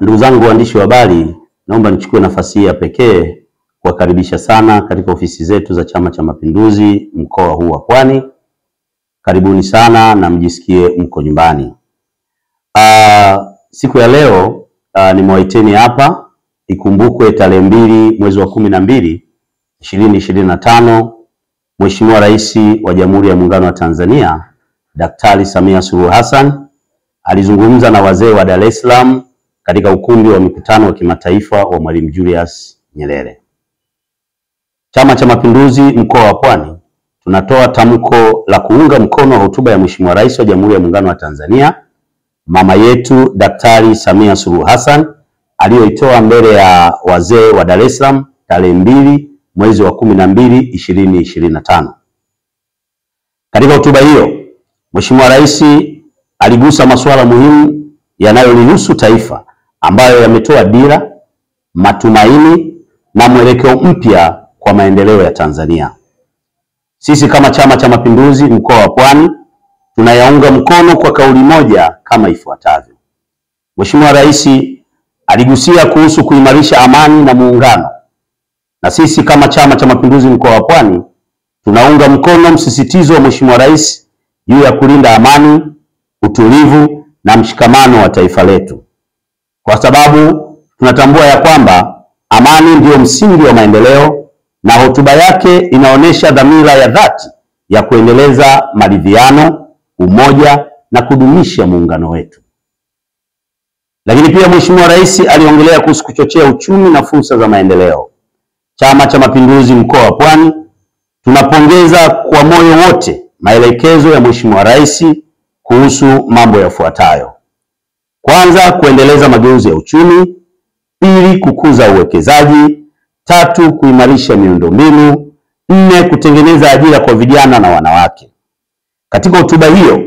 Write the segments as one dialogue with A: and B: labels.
A: Ndugu zangu waandishi wa habari, naomba nichukue nafasi hii ya pekee kuwakaribisha sana katika ofisi zetu za Chama cha Mapinduzi mkoa huu wa Pwani. Karibuni sana na mjisikie mko nyumbani. Siku ya leo nimewaiteni hapa ikumbukwe tarehe 2 mwezi wa 12 2025 Mheshimiwa Rais wa Jamhuri ya Muungano wa Tanzania Daktari Samia Suluhu Hassan alizungumza na wazee wa Dar es Salaam katika ukumbi wa mikutano wa kimataifa wa Mwalimu Julius Nyerere. Chama cha Mapinduzi mkoa wa Pwani tunatoa tamko la kuunga mkono hotuba ya Mheshimiwa Rais wa Jamhuri ya Muungano wa Tanzania mama yetu Daktari Samia Suluhu Hassan aliyoitoa mbele ya wazee wa Dar es Salaam tarehe 2 mwezi wa 12 2025. Katika hotuba hiyo Mheshimiwa Rais aligusa masuala muhimu yanayolihusu taifa ambayo yametoa dira, matumaini na mwelekeo mpya kwa maendeleo ya Tanzania. Sisi kama Chama cha Mapinduzi mkoa wa Pwani tunayaunga mkono kwa kauli moja kama ifuatavyo. Mheshimiwa Rais aligusia kuhusu kuimarisha amani na muungano. Na sisi kama Chama cha Mapinduzi mkoa wa Pwani tunaunga mkono msisitizo wa Mheshimiwa Rais juu ya kulinda amani, utulivu na mshikamano wa taifa letu. Kwa sababu tunatambua ya kwamba amani ndiyo msingi wa maendeleo na hotuba yake inaonyesha dhamira ya dhati ya kuendeleza maridhiano, umoja na kudumisha muungano wetu. Lakini pia Mheshimiwa Rais aliongelea kuhusu kuchochea uchumi na fursa za maendeleo. Chama cha Mapinduzi mkoa wa Pwani tunapongeza kwa moyo wote maelekezo ya Mheshimiwa Rais kuhusu mambo yafuatayo. Kwanza, kuendeleza mageuzi ya uchumi; pili, kukuza uwekezaji; tatu, kuimarisha miundombinu; 4, kutengeneza ajira kwa vijana na wanawake. Katika hotuba hiyo,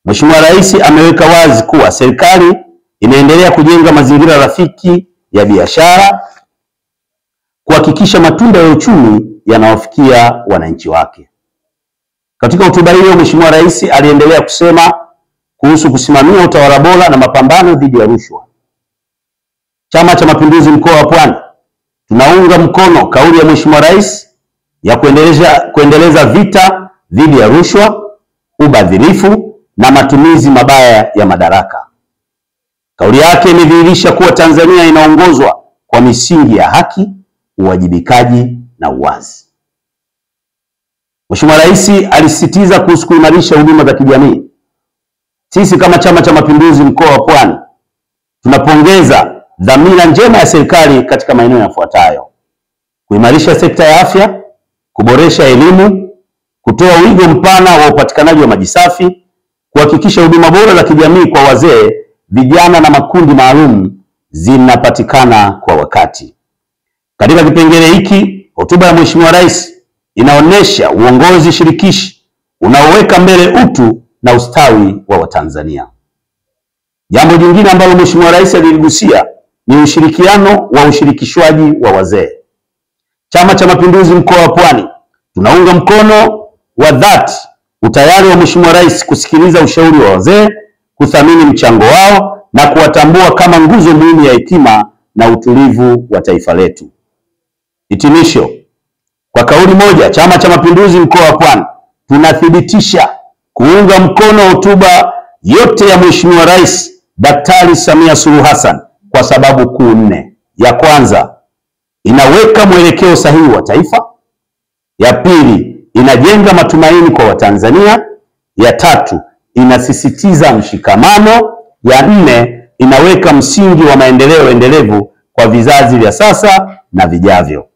A: Mheshimiwa Rais ameweka wazi kuwa serikali inaendelea kujenga mazingira rafiki ya biashara, kuhakikisha matunda ya uchumi yanawafikia wananchi wake. Katika hotuba hiyo Mheshimiwa Rais aliendelea kusema kuhusu kusimamia utawala bora na mapambano dhidi ya rushwa. Chama cha Mapinduzi mkoa wa Pwani tunaunga mkono kauli ya Mheshimiwa Rais ya kuendeleza vita dhidi ya rushwa, ubadhirifu na matumizi mabaya ya madaraka. Kauli yake imedhihirisha kuwa Tanzania inaongozwa kwa misingi ya haki, uwajibikaji na uwazi. Mheshimiwa Rais alisisitiza kuhusu kuimarisha huduma za kijamii. Sisi kama Chama cha Mapinduzi mkoa wa Pwani tunapongeza dhamira njema ya serikali katika maeneo yafuatayo: kuimarisha sekta ya afya, kuboresha elimu, kutoa wigo mpana wa upatikanaji wa maji safi, kuhakikisha huduma bora za kijamii kwa wazee, vijana na makundi maalum zinapatikana kwa wakati. Katika kipengele hiki, hotuba ya Mheshimiwa Rais inaonyesha uongozi shirikishi unaoweka mbele utu na ustawi wa Watanzania. Jambo jingine ambalo Mheshimiwa Rais aliligusia ni ushirikiano wa ushirikishwaji wa wazee. Chama cha Mapinduzi mkoa wa Pwani tunaunga mkono wa dhati utayari wa Mheshimiwa Rais kusikiliza ushauri wa wazee, kuthamini mchango wao na kuwatambua kama nguzo muhimu ya hekima na utulivu wa taifa letu. Hitimisho. Kwa kauli moja, Chama cha Mapinduzi mkoa wa Pwani tunathibitisha kuunga mkono hotuba yote ya Mheshimiwa Rais Daktari Samia Suluhu Hassan kwa sababu kuu 4. Ya kwanza, inaweka mwelekeo sahihi wa taifa. Ya pili, inajenga matumaini kwa Watanzania. Ya tatu, inasisitiza mshikamano. Ya 4, inaweka msingi wa maendeleo endelevu kwa vizazi vya sasa na vijavyo.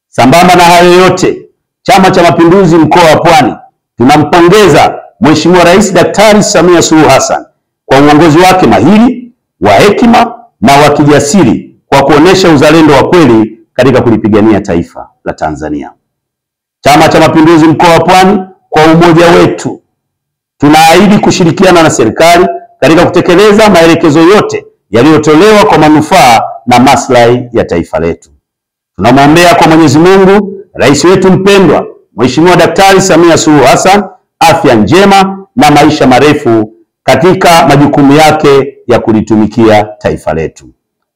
A: Sambamba na hayo yote, Chama cha Mapinduzi mkoa wa Pwani tunampongeza Mheshimiwa Rais Daktari Samia Suluhu Hassan kwa uongozi wake mahiri, wa hekima na wa kijasiri kwa kuonesha uzalendo wa kweli katika kulipigania taifa la Tanzania. Chama cha Mapinduzi mkoa wa Pwani kwa umoja wetu tunaahidi kushirikiana na serikali katika kutekeleza maelekezo yote yaliyotolewa kwa manufaa na maslahi ya taifa letu. Tunamwombea kwa Mwenyezi Mungu Rais wetu mpendwa Mheshimiwa Daktari Samia Suluhu Hassan afya njema na maisha marefu katika majukumu yake ya kulitumikia taifa letu.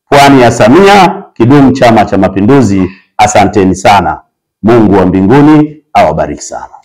A: Pwani ya Samia, kidumu Chama cha Mapinduzi! Asanteni sana. Mungu wa mbinguni awabariki sana.